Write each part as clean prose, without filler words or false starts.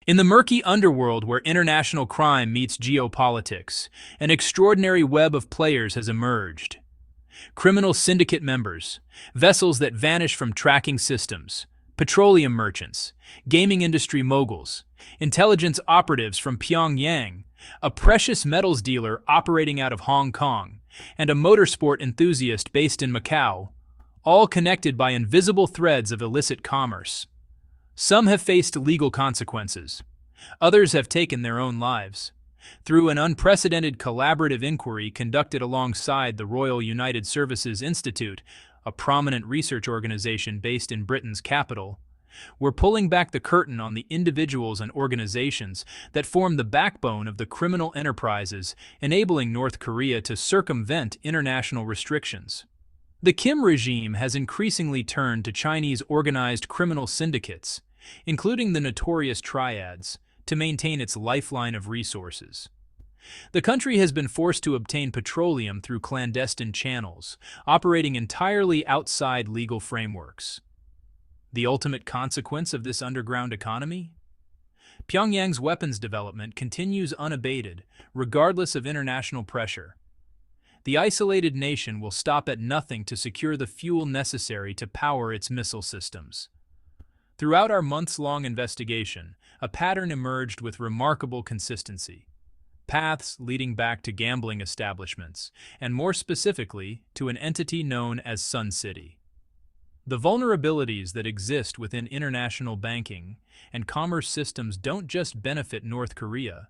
In the murky underworld where international crime meets geopolitics, an extraordinary web of players has emerged. Criminal syndicate members, vessels that vanish from tracking systems, petroleum merchants, gaming industry moguls, intelligence operatives from Pyongyang, a precious metals dealer operating out of Hong Kong, and a motorsport enthusiast based in Macau, all connected by invisible threads of illicit commerce. Some have faced legal consequences. Others have taken their own lives. Through an unprecedented collaborative inquiry conducted alongside the Royal United Services Institute, a prominent research organization based in Britain's capital, we're pulling back the curtain on the individuals and organizations that form the backbone of the criminal enterprises enabling North Korea to circumvent international restrictions. The Kim regime has increasingly turned to Chinese organized criminal syndicates, including the notorious Triads, to maintain its lifeline of resources. The country has been forced to obtain petroleum through clandestine channels, operating entirely outside legal frameworks. The ultimate consequence of this underground economy? Pyongyang's weapons development continues unabated, regardless of international pressure. The isolated nation will stop at nothing to secure the fuel necessary to power its missile systems. Throughout our months-long investigation, a pattern emerged with remarkable consistency. Paths leading back to gambling establishments, and more specifically, to an entity known as Sun City. The vulnerabilities that exist within international banking and commerce systems don't just benefit North Korea.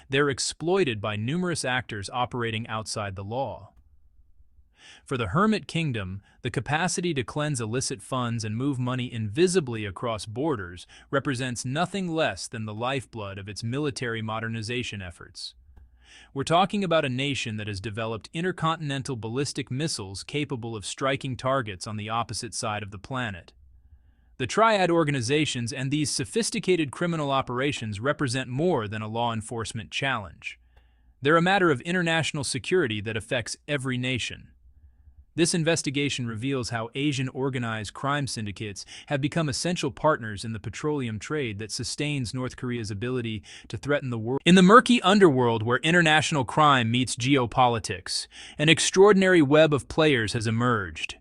They're exploited by numerous actors operating outside the law. For the Hermit Kingdom, the capacity to cleanse illicit funds and move money invisibly across borders represents nothing less than the lifeblood of its military modernization efforts. We're talking about a nation that has developed intercontinental ballistic missiles capable of striking targets on the opposite side of the planet. The Triad organizations and these sophisticated criminal operations represent more than a law enforcement challenge. They're a matter of international security that affects every nation. This investigation reveals how Asian organized crime syndicates have become essential partners in the petroleum trade that sustains North Korea's ability to threaten the world. In the murky underworld where international crime meets geopolitics, an extraordinary web of players has emerged.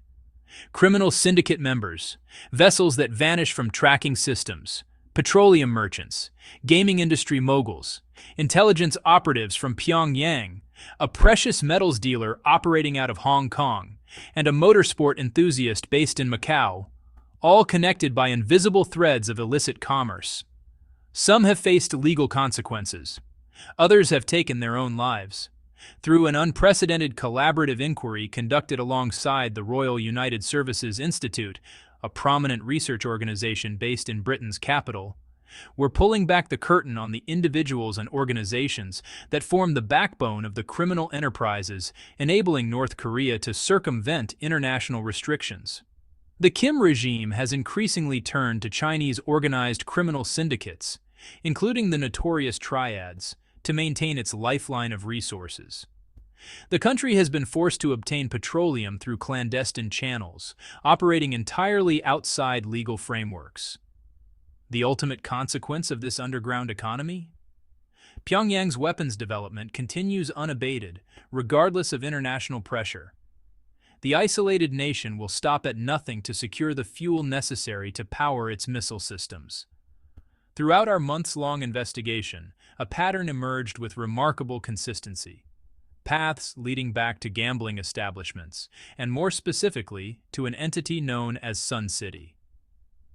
Criminal syndicate members, vessels that vanish from tracking systems, petroleum merchants, gaming industry moguls, intelligence operatives from Pyongyang, a precious metals dealer operating out of Hong Kong, and a motorsport enthusiast based in Macau, all connected by invisible threads of illicit commerce. Some have faced legal consequences. Others have taken their own lives. Through an unprecedented collaborative inquiry conducted alongside the Royal United Services Institute, a prominent research organization based in Britain's capital, we're pulling back the curtain on the individuals and organizations that form the backbone of the criminal enterprises enabling North Korea to circumvent international restrictions. The Kim regime has increasingly turned to Chinese organized criminal syndicates, including the notorious Triads, to maintain its lifeline of resources. The country has been forced to obtain petroleum through clandestine channels, operating entirely outside legal frameworks. The ultimate consequence of this underground economy? Pyongyang's weapons development continues unabated, regardless of international pressure. The isolated nation will stop at nothing to secure the fuel necessary to power its missile systems. Throughout our months-long investigation, a pattern emerged with remarkable consistency. Paths leading back to gambling establishments, and more specifically, to an entity known as Sun City.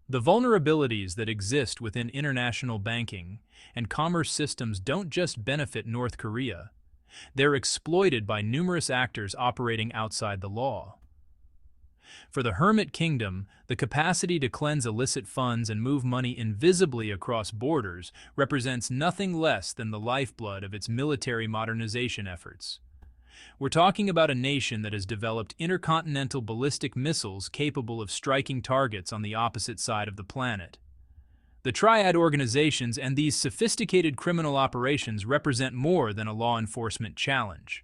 The vulnerabilities that exist within international banking and commerce systems don't just benefit North Korea. They're exploited by numerous actors operating outside the law. For the Hermit Kingdom, the capacity to cleanse illicit funds and move money invisibly across borders represents nothing less than the lifeblood of its military modernization efforts. We're talking about a nation that has developed intercontinental ballistic missiles capable of striking targets on the opposite side of the planet. The Triad organizations and these sophisticated criminal operations represent more than a law enforcement challenge.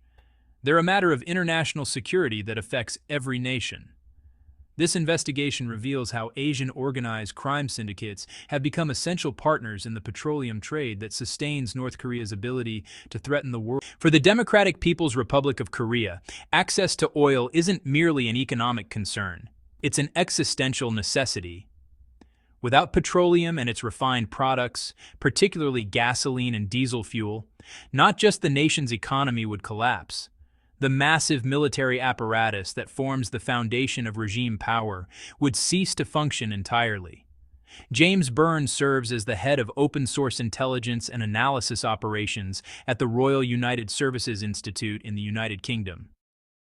They're a matter of international security that affects every nation. This investigation reveals how Asian organized crime syndicates have become essential partners in the petroleum trade that sustains North Korea's ability to threaten the world. For the Democratic People's Republic of Korea, access to oil isn't merely an economic concern. It's an existential necessity. Without petroleum and its refined products, particularly gasoline and diesel fuel, not just the nation's economy would collapse. The massive military apparatus that forms the foundation of regime power would cease to function entirely. James Byrne serves as the head of open-source intelligence and analysis operations at the Royal United Services Institute in the United Kingdom.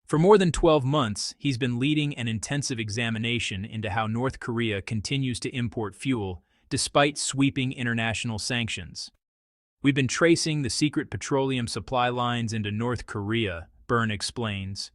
For more than 12 months, he's been leading an intensive examination into how North Korea continues to import fuel despite sweeping international sanctions. We've been tracing the secret petroleum supply lines into North Korea, Byrne explains.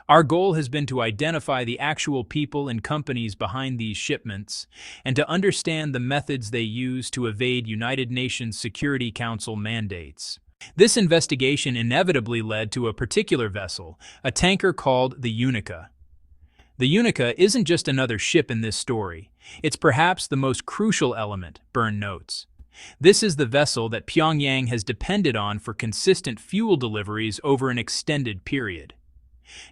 Our goal has been to identify the actual people and companies behind these shipments and to understand the methods they use to evade United Nations Security Council mandates. This investigation inevitably led to a particular vessel, a tanker called the Unica. The Unica isn't just another ship in this story. It's perhaps the most crucial element, Byrne notes. This is the vessel that Pyongyang has depended on for consistent fuel deliveries over an extended period.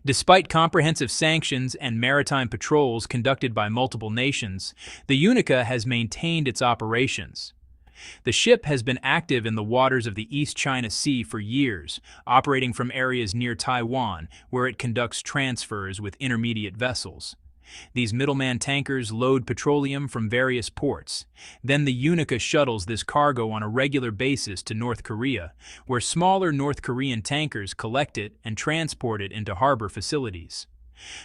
Despite comprehensive sanctions and maritime patrols conducted by multiple nations, the Unica has maintained its operations. The ship has been active in the waters of the East China Sea for years, operating from areas near Taiwan, where it conducts transfers with intermediate vessels. These middleman tankers load petroleum from various ports. Then the Unica shuttles this cargo on a regular basis to North Korea, where smaller North Korean tankers collect it and transport it into harbor facilities.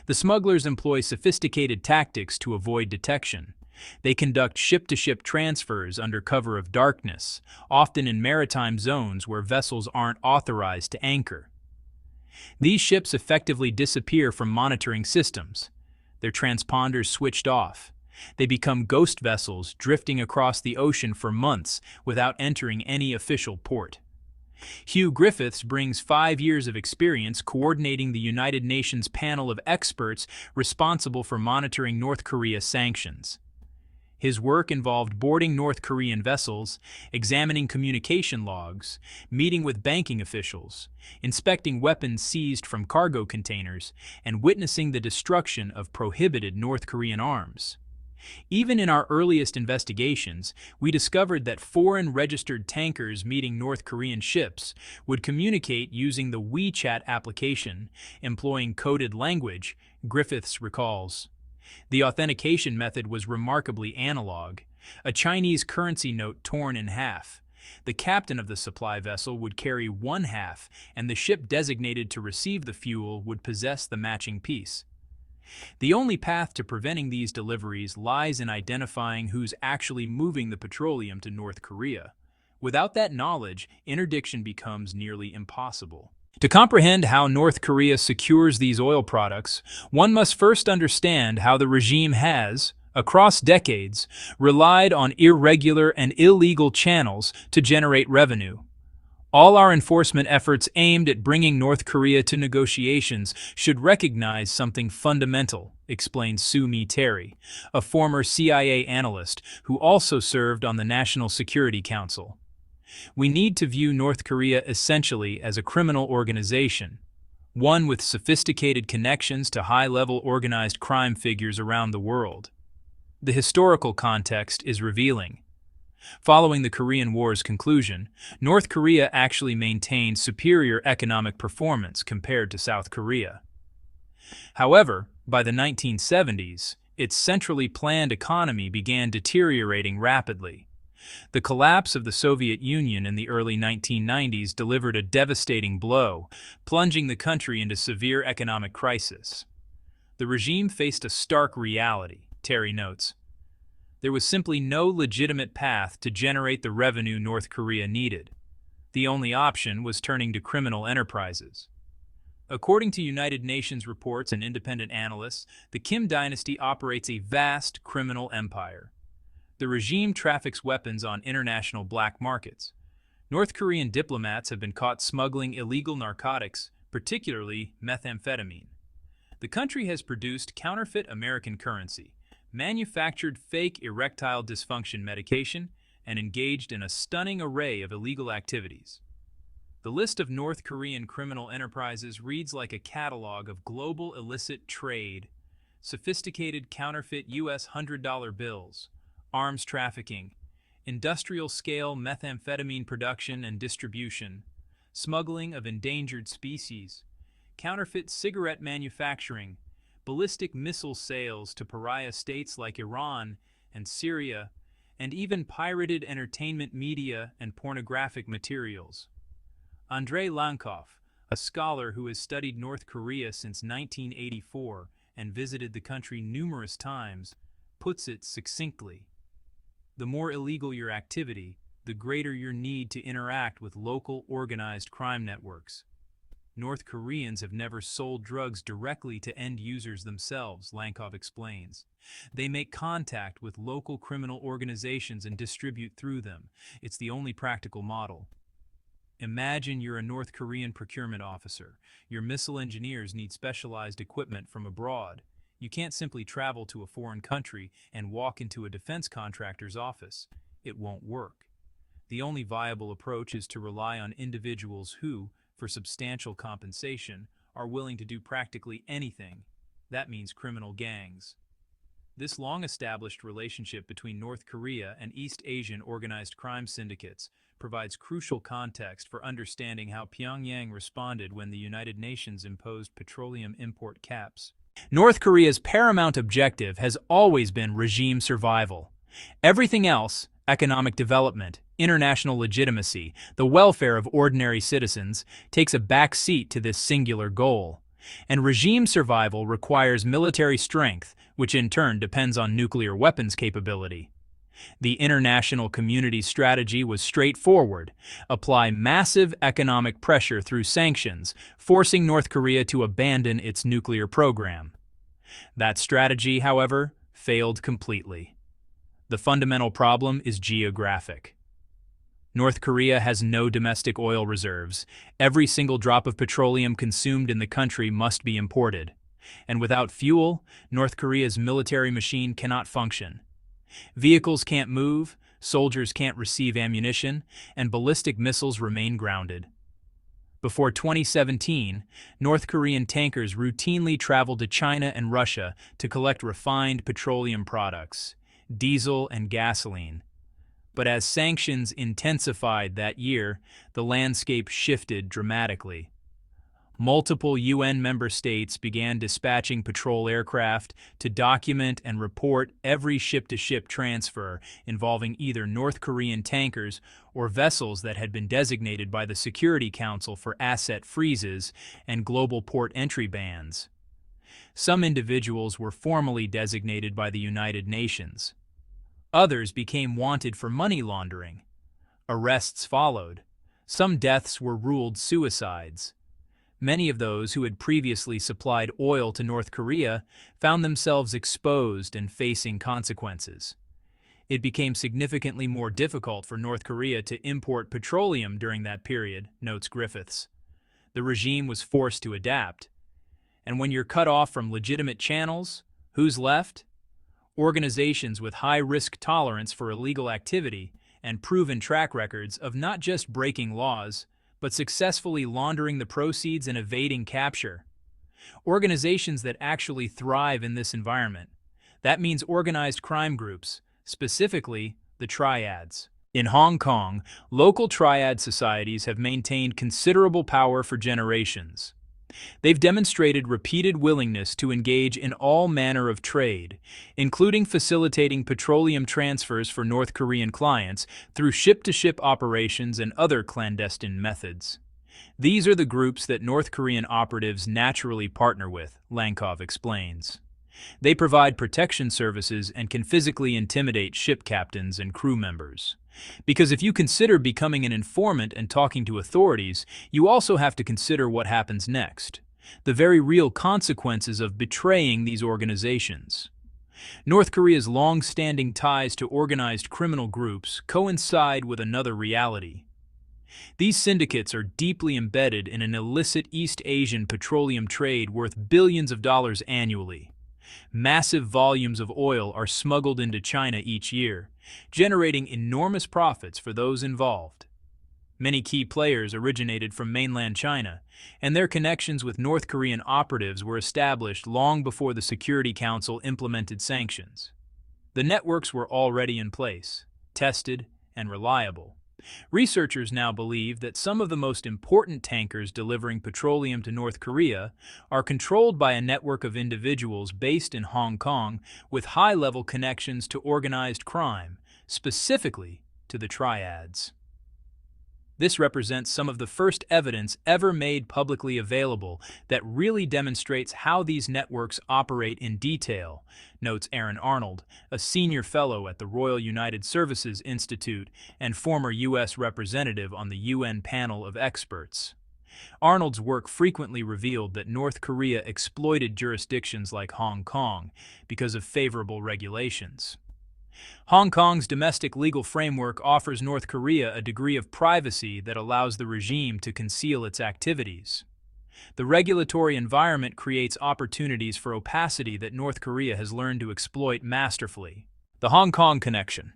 The smugglers employ sophisticated tactics to avoid detection. They conduct ship-to-ship transfers under cover of darkness, often in maritime zones where vessels aren't authorized to anchor. These ships effectively disappear from monitoring systems. Their transponders switched off. They become ghost vessels drifting across the ocean for months without entering any official port. Hugh Griffiths brings 5 years of experience coordinating the United Nations panel of experts responsible for monitoring North Korea sanctions. His work involved boarding North Korean vessels, examining communication logs, meeting with banking officials, inspecting weapons seized from cargo containers, and witnessing the destruction of prohibited North Korean arms. Even in our earliest investigations, we discovered that foreign registered tankers meeting North Korean ships would communicate using the WeChat application, employing coded language, Griffiths recalls. The authentication method was remarkably analog, a Chinese currency note torn in half. The captain of the supply vessel would carry one half, and the ship designated to receive the fuel would possess the matching piece. The only path to preventing these deliveries lies in identifying who's actually moving the petroleum to North Korea. Without that knowledge, interdiction becomes nearly impossible. To comprehend how North Korea secures these oil products, one must first understand how the regime has, across decades, relied on irregular and illegal channels to generate revenue. All our enforcement efforts aimed at bringing North Korea to negotiations should recognize something fundamental, explains Sue Mi Terry, a former CIA analyst who also served on the National Security Council. We need to view North Korea essentially as a criminal organization, one with sophisticated connections to high-level organized crime figures around the world. The historical context is revealing. Following the Korean War's conclusion, North Korea actually maintained superior economic performance compared to South Korea. However, by the 1970s, its centrally planned economy began deteriorating rapidly. The collapse of the Soviet Union in the early 1990s delivered a devastating blow, plunging the country into severe economic crisis. The regime faced a stark reality, Terry notes. There was simply no legitimate path to generate the revenue North Korea needed. The only option was turning to criminal enterprises. According to United Nations reports and independent analysts, the Kim dynasty operates a vast criminal empire. The regime traffics weapons on international black markets. North Korean diplomats have been caught smuggling illegal narcotics, particularly methamphetamine. The country has produced counterfeit American currency, manufactured fake erectile dysfunction medication, and engaged in a stunning array of illegal activities. The list of North Korean criminal enterprises reads like a catalog of global illicit trade, sophisticated counterfeit U.S. $100 bills, arms trafficking, industrial-scale methamphetamine production and distribution, smuggling of endangered species, counterfeit cigarette manufacturing, ballistic missile sales to pariah states like Iran and Syria, and even pirated entertainment media and pornographic materials. Andrei Lankoff, a scholar who has studied North Korea since 1984 and visited the country numerous times, puts it succinctly. The more illegal your activity, the greater your need to interact with local organized crime networks. North Koreans have never sold drugs directly to end users themselves, Lankoff explains. They make contact with local criminal organizations and distribute through them. It's the only practical model. Imagine you're a North Korean procurement officer. Your missile engineers need specialized equipment from abroad. You can't simply travel to a foreign country and walk into a defense contractor's office. It won't work. The only viable approach is to rely on individuals who, for substantial compensation, are willing to do practically anything. That means criminal gangs. This long-established relationship between North Korea and East Asian organized crime syndicates provides crucial context for understanding how Pyongyang responded when the United Nations imposed petroleum import caps. North Korea's paramount objective has always been regime survival. Everything else, economic development, international legitimacy, the welfare of ordinary citizens, takes a back seat to this singular goal. And regime survival requires military strength, which in turn depends on nuclear weapons capability. The international community's strategy was straightforward: apply massive economic pressure through sanctions, forcing North Korea to abandon its nuclear program. That strategy, however, failed completely. The fundamental problem is geographic. North Korea has no domestic oil reserves. Every single drop of petroleum consumed in the country must be imported. And without fuel, North Korea's military machine cannot function. Vehicles can't move, soldiers can't receive ammunition, and ballistic missiles remain grounded. Before 2017, North Korean tankers routinely traveled to China and Russia to collect refined petroleum products, diesel and gasoline. But as sanctions intensified that year, the landscape shifted dramatically. Multiple UN member states began dispatching patrol aircraft to document and report every ship-to-ship transfer involving either North Korean tankers or vessels that had been designated by the Security Council for asset freezes and global port entry bans. Some individuals were formally designated by the United Nations. Others became wanted for money laundering. Arrests followed. Some deaths were ruled suicides. Many of those who had previously supplied oil to North Korea found themselves exposed and facing consequences. It became significantly more difficult for North Korea to import petroleum during that period, notes Griffiths. The regime was forced to adapt. And when you're cut off from legitimate channels, who's left? Organizations with high risk tolerance for illegal activity and proven track records of not just breaking laws, but successfully laundering the proceeds and evading capture. Organizations that actually thrive in this environment. That means organized crime groups, specifically the Triads. In Hong Kong, local Triad societies have maintained considerable power for generations. They've demonstrated repeated willingness to engage in all manner of trade, including facilitating petroleum transfers for North Korean clients through ship-to-ship operations and other clandestine methods. These are the groups that North Korean operatives naturally partner with, Lankoff explains. They provide protection services and can physically intimidate ship captains and crew members. Because if you consider becoming an informant and talking to authorities, you also have to consider what happens next, the very real consequences of betraying these organizations. North Korea's long-standing ties to organized criminal groups coincide with another reality. These syndicates are deeply embedded in an illicit East Asian petroleum trade worth billions of dollars annually. Massive volumes of oil are smuggled into China each year, generating enormous profits for those involved. Many key players originated from mainland China, and their connections with North Korean operatives were established long before the Security Council implemented sanctions. The networks were already in place, tested, and reliable. Researchers now believe that some of the most important tankers delivering petroleum to North Korea are controlled by a network of individuals based in Hong Kong with high-level connections to organized crime, specifically to the Triads. This represents some of the first evidence ever made publicly available that really demonstrates how these networks operate in detail, notes Aaron Arnold, a senior fellow at the Royal United Services Institute and former U.S. representative on the UN panel of experts. Arnold's work frequently revealed that North Korea exploited jurisdictions like Hong Kong because of favorable regulations. Hong Kong's domestic legal framework offers North Korea a degree of privacy that allows the regime to conceal its activities. The regulatory environment creates opportunities for opacity that North Korea has learned to exploit masterfully. The Hong Kong connection.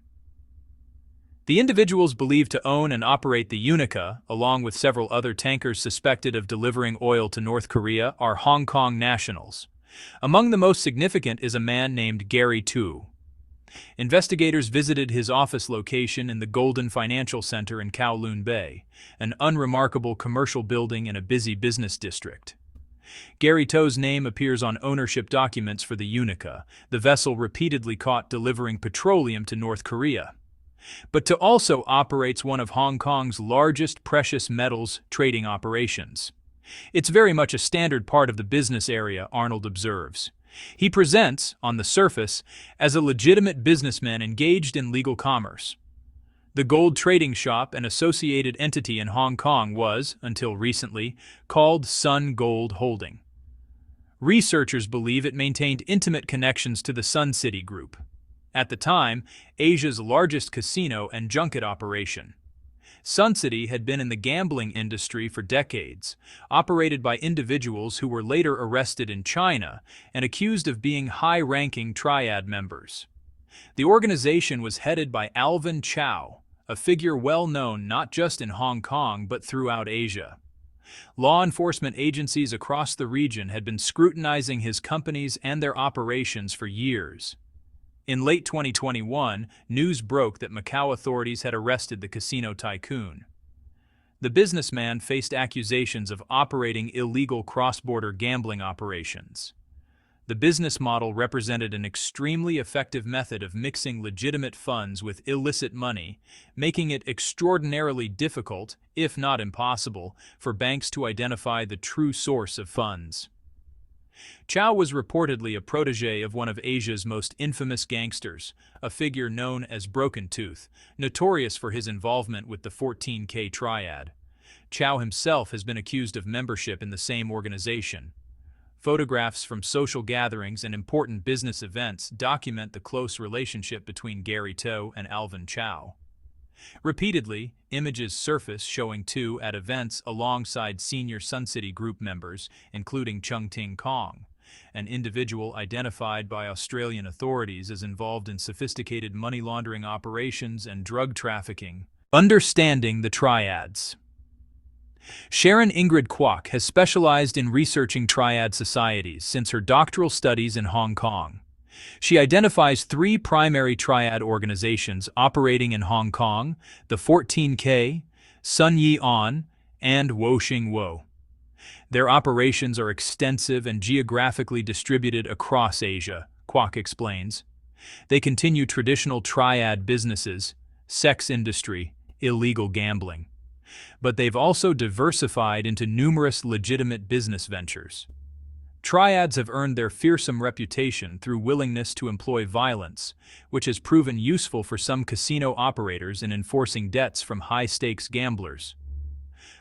The individuals believed to own and operate the Unica, along with several other tankers suspected of delivering oil to North Korea, are Hong Kong nationals. Among the most significant is a man named Gary Tu. Investigators visited his office location in the Golden Financial Center in Kowloon Bay, an unremarkable commercial building in a busy business district. Gary To's name appears on ownership documents for the Unica, the vessel repeatedly caught delivering petroleum to North Korea. But To also operates one of Hong Kong's largest precious metals trading operations. It's very much a standard part of the business area, Arnold observes. He presents, on the surface, as a legitimate businessman engaged in legal commerce. The gold trading shop, an associated entity in Hong Kong, was, until recently, called Sun Gold Holding. Researchers believe it maintained intimate connections to the Sun City Group, at the time, Asia's largest casino and junket operation. Sun City had been in the gambling industry for decades, operated by individuals who were later arrested in China and accused of being high-ranking Triad members. The organization was headed by Alvin Chow, a figure well known not just in Hong Kong but throughout Asia. Law enforcement agencies across the region had been scrutinizing his companies and their operations for years. In late 2021, news broke that Macau authorities had arrested the casino tycoon. The businessman faced accusations of operating illegal cross-border gambling operations. The business model represented an extremely effective method of mixing legitimate funds with illicit money, making it extraordinarily difficult, if not impossible, for banks to identify the true source of funds. Chow was reportedly a protege of one of Asia's most infamous gangsters, a figure known as Broken Tooth, notorious for his involvement with the 14K Triad. Chow himself has been accused of membership in the same organization. Photographs from social gatherings and important business events document the close relationship between Gary To and Alvin Chow. Repeatedly, images surface showing Tu at events alongside senior Sun City Group members, including Chung Ting Kong, an individual identified by Australian authorities as involved in sophisticated money laundering operations and drug trafficking. Understanding the Triads. Sharon Ingrid Kwok has specialized in researching triad societies since her doctoral studies in Hong Kong. She identifies three primary triad organizations operating in Hong Kong: the 14K, Sun Yi On, and Wo Xing Wo. Their operations are extensive and geographically distributed across Asia, Kwok explains. They continue traditional triad businesses, sex industry, illegal gambling. But they've also diversified into numerous legitimate business ventures. Triads have earned their fearsome reputation through willingness to employ violence, which has proven useful for some casino operators in enforcing debts from high-stakes gamblers.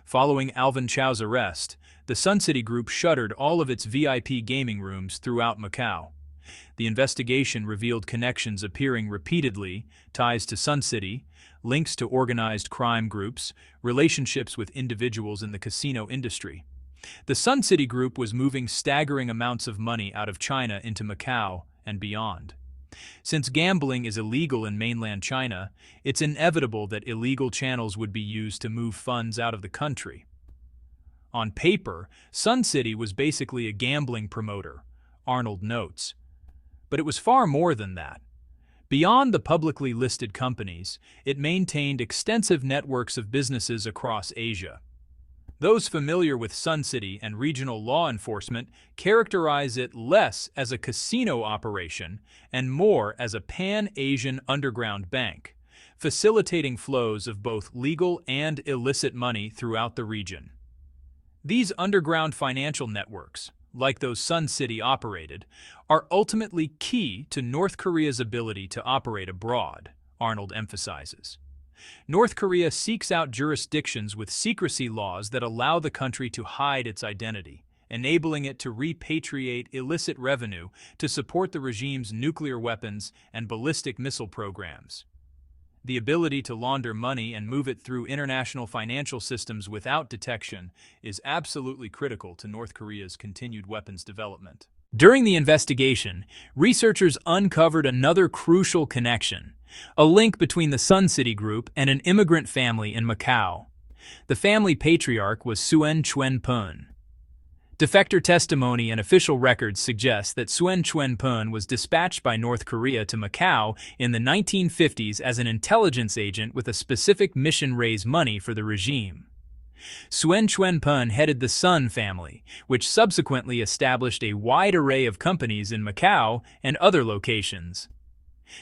Following Alvin Chow's arrest, the Sun City Group shuttered all of its VIP gaming rooms throughout Macau. The investigation revealed connections appearing repeatedly, ties to Sun City, links to organized crime groups, relationships with individuals in the casino industry. The Sun City Group was moving staggering amounts of money out of China into Macau and beyond. Since gambling is illegal in mainland China, it's inevitable that illegal channels would be used to move funds out of the country. On paper, Sun City was basically a gambling promoter, Arnold notes. But it was far more than that. Beyond the publicly listed companies, it maintained extensive networks of businesses across Asia. Those familiar with Sun City and regional law enforcement characterize it less as a casino operation and more as a pan-Asian underground bank, facilitating flows of both legal and illicit money throughout the region. These underground financial networks, like those Sun City operated, are ultimately key to North Korea's ability to operate abroad, Arnold emphasizes. North Korea seeks out jurisdictions with secrecy laws that allow the country to hide its identity, enabling it to repatriate illicit revenue to support the regime's nuclear weapons and ballistic missile programs. The ability to launder money and move it through international financial systems without detection is absolutely critical to North Korea's continued weapons development. During the investigation, researchers uncovered another crucial connection, a link between the Sun City Group and an immigrant family in Macau. The family patriarch was Suen Chuen Pun. Defector testimony and official records suggest that Suen Chuen Pun was dispatched by North Korea to Macau in the 1950s as an intelligence agent with a specific mission: raise money for the regime. Suen Chuen Pun headed the Sun family, which subsequently established a wide array of companies in Macau and other locations.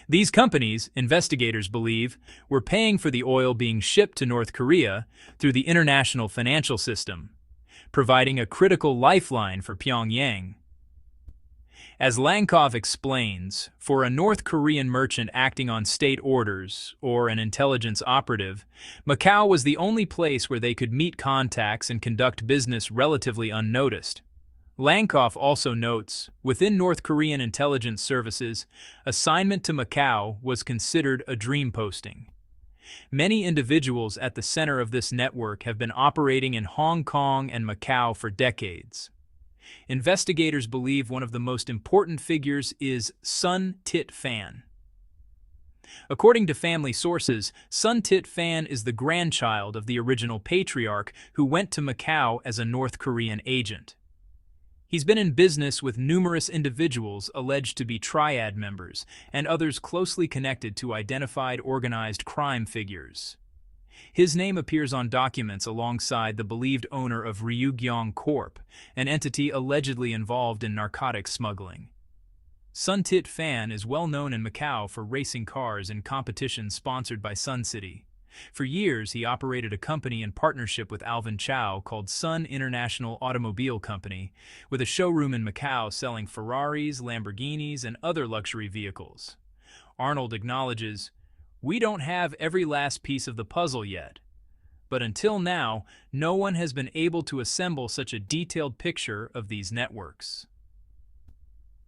These companies, investigators believe, were paying for the oil being shipped to North Korea through the international financial system, providing a critical lifeline for Pyongyang. As Lankov explains, for a North Korean merchant acting on state orders, or an intelligence operative, Macau was the only place where they could meet contacts and conduct business relatively unnoticed. Lankov also notes, within North Korean intelligence services, assignment to Macau was considered a dream posting. Many individuals at the center of this network have been operating in Hong Kong and Macau for decades. Investigators believe one of the most important figures is Sun Tit Fan. According to family sources, Sun Tit Fan is the grandchild of the original patriarch who went to Macau as a North Korean agent. He's been in business with numerous individuals alleged to be Triad members and others closely connected to identified organized crime figures. His name appears on documents alongside the believed owner of Ryugyong Corp., an entity allegedly involved in narcotics smuggling. Sun Tit Fan is well known in Macau for racing cars in competitions sponsored by Sun City. For years, he operated a company in partnership with Alvin Chow called Sun International Automobile Company, with a showroom in Macau selling Ferraris, Lamborghinis, and other luxury vehicles. Arnold acknowledges, "We don't have every last piece of the puzzle yet, but until now, no one has been able to assemble such a detailed picture of these networks."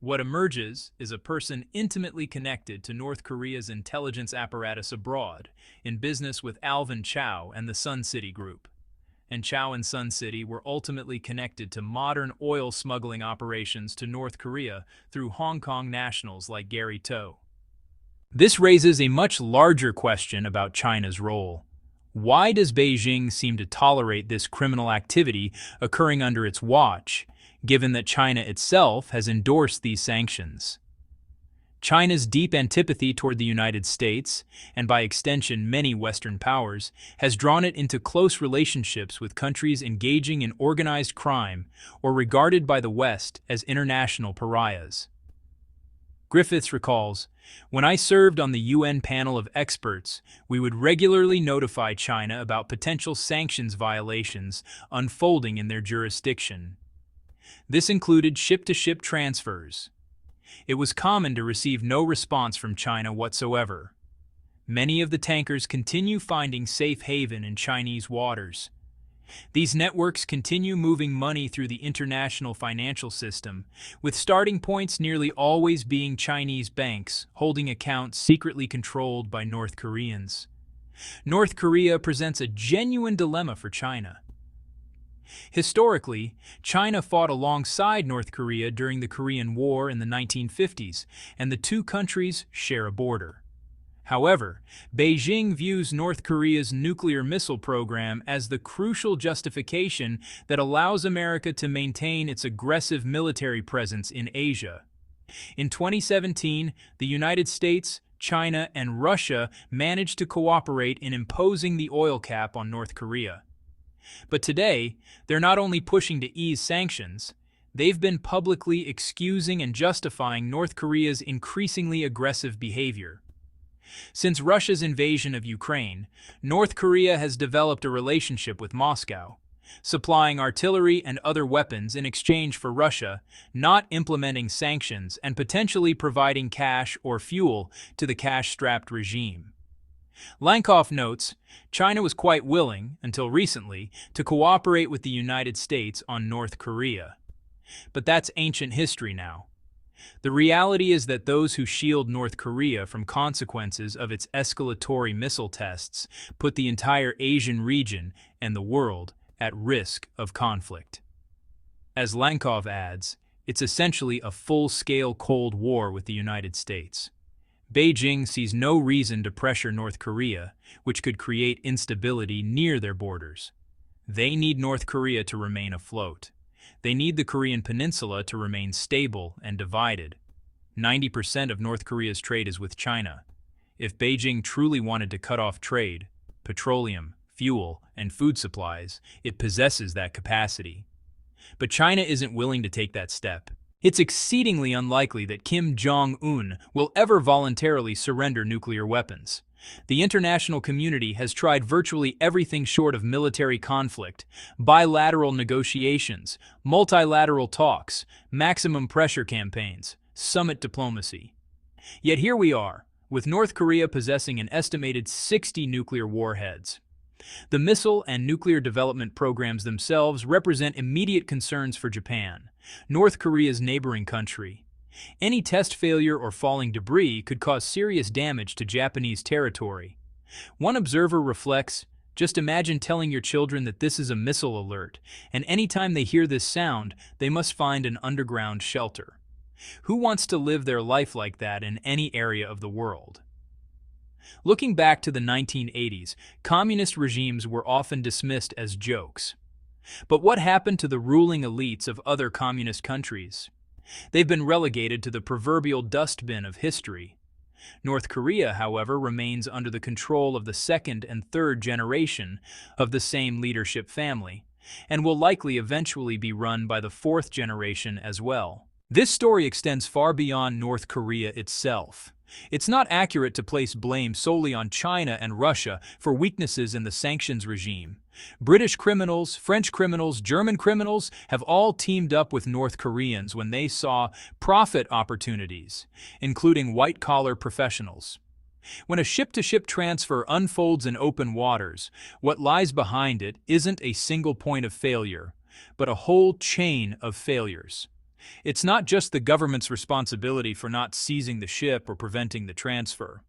What emerges is a person intimately connected to North Korea's intelligence apparatus abroad, in business with Alvin Chow and the Sun City Group. And Chow and Sun City were ultimately connected to modern oil smuggling operations to North Korea through Hong Kong nationals like Gary To. This raises a much larger question about China's role. Why does Beijing seem to tolerate this criminal activity occurring under its watch, given that China itself has endorsed these sanctions? China's deep antipathy toward the United States, and by extension many Western powers, has drawn it into close relationships with countries engaging in organized crime or regarded by the West as international pariahs. Griffiths recalls, "When I served on the UN panel of experts, we would regularly notify China about potential sanctions violations unfolding in their jurisdiction. This included ship-to-ship transfers. It was common to receive no response from China whatsoever. Many of the tankers continue finding safe haven in Chinese waters. These networks continue moving money through the international financial system, with starting points nearly always being Chinese banks holding accounts secretly controlled by North Koreans. North Korea presents a genuine dilemma for China. Historically, China fought alongside North Korea during the Korean War in the 1950s, and the two countries share a border. However, Beijing views North Korea's nuclear missile program as the crucial justification that allows America to maintain its aggressive military presence in Asia. In 2017, the United States, China, and Russia managed to cooperate in imposing the oil cap on North Korea. But today, they're not only pushing to ease sanctions, they've been publicly excusing and justifying North Korea's increasingly aggressive behavior. Since Russia's invasion of Ukraine, North Korea has developed a relationship with Moscow, supplying artillery and other weapons in exchange for Russia not implementing sanctions and potentially providing cash or fuel to the cash-strapped regime. Lankoff notes, China was quite willing, until recently, to cooperate with the United States on North Korea. But that's ancient history now. The reality is that those who shield North Korea from consequences of its escalatory missile tests put the entire Asian region and the world at risk of conflict. As Lankoff adds, it's essentially a full-scale Cold War with the United States. Beijing sees no reason to pressure North Korea, which could create instability near their borders. They need North Korea to remain afloat. They need the Korean Peninsula to remain stable and divided. 90% of North Korea's trade is with China. If Beijing truly wanted to cut off trade, petroleum, fuel, and food supplies, it possesses that capacity. But China isn't willing to take that step. It's exceedingly unlikely that Kim Jong-un will ever voluntarily surrender nuclear weapons. The international community has tried virtually everything short of military conflict, bilateral negotiations, multilateral talks, maximum pressure campaigns, summit diplomacy. Yet here we are, with North Korea possessing an estimated 60 nuclear warheads. The missile and nuclear development programs themselves represent immediate concerns for Japan, North Korea's neighboring country. Any test failure or falling debris could cause serious damage to Japanese territory. One observer reflects, just imagine telling your children that this is a missile alert, and anytime they hear this sound, they must find an underground shelter. Who wants to live their life like that in any area of the world? Looking back to the 1980s, communist regimes were often dismissed as jokes. But what happened to the ruling elites of other communist countries? They've been relegated to the proverbial dustbin of history. North Korea, however, remains under the control of the second and third generation of the same leadership family, and will likely eventually be run by the fourth generation as well. This story extends far beyond North Korea itself. It's not accurate to place blame solely on China and Russia for weaknesses in the sanctions regime. British criminals, French criminals, German criminals have all teamed up with North Koreans when they saw profit opportunities, including white-collar professionals. When a ship-to-ship transfer unfolds in open waters, what lies behind it isn't a single point of failure, but a whole chain of failures. It's not just the government's responsibility for not seizing the ship or preventing the transfer.